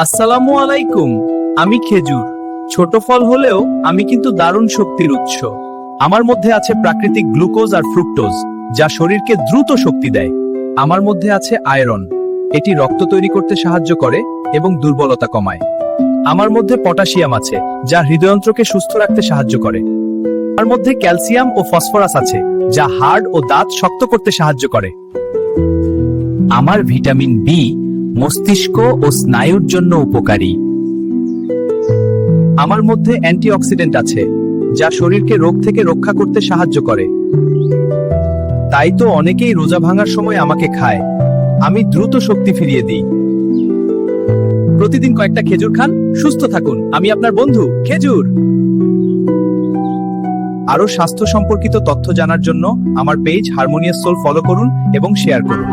আসসালামু আলাইকুম। আমি খেজুর। ছোট ফল হলেও আমি কিন্তু দারুণ শক্তির উৎস। আমার মধ্যে আছে প্রাকৃতিক গ্লুকোজ আর ফ্রুক্টোজ, যা শরীরকে দ্রুত শক্তি দেয়। আমার মধ্যে আছে আয়রন, এটি রক্ত তৈরি করতে সাহায্য করে এবং দুর্বলতা কমায়। আমার মধ্যে পটাশিয়াম আছে, যা হৃদযন্ত্রকে সুস্থ রাখতে সাহায্য করে। আমার মধ্যে ক্যালসিয়াম ও ফসফরাস আছে, যা হাড় ও দাঁত শক্ত করতে সাহায্য করে। আমার ভিটামিন বি মস্তিষ্ক ও স্নায়ুর জন্য উপকারী। আমার মধ্যে অ্যান্টিঅক্সিডেন্ট আছে, যা শরীরকে রোগ থেকে রক্ষা করতে সাহায্য করে। তাই তো অনেকেই রোজা ভাঙার সময় আমাকে খায়। আমি দ্রুত শক্তি ফিরিয়ে দিই। প্রতিদিন কয়েকটা খেজুর খান, সুস্থ থাকুন। আমি আপনার বন্ধু খেজুর। আরো স্বাস্থ্য সম্পর্কিত তথ্য জানার জন্য আমার পেজ হারমোনিয়াস সোল ফলো করুন এবং শেয়ার করুন।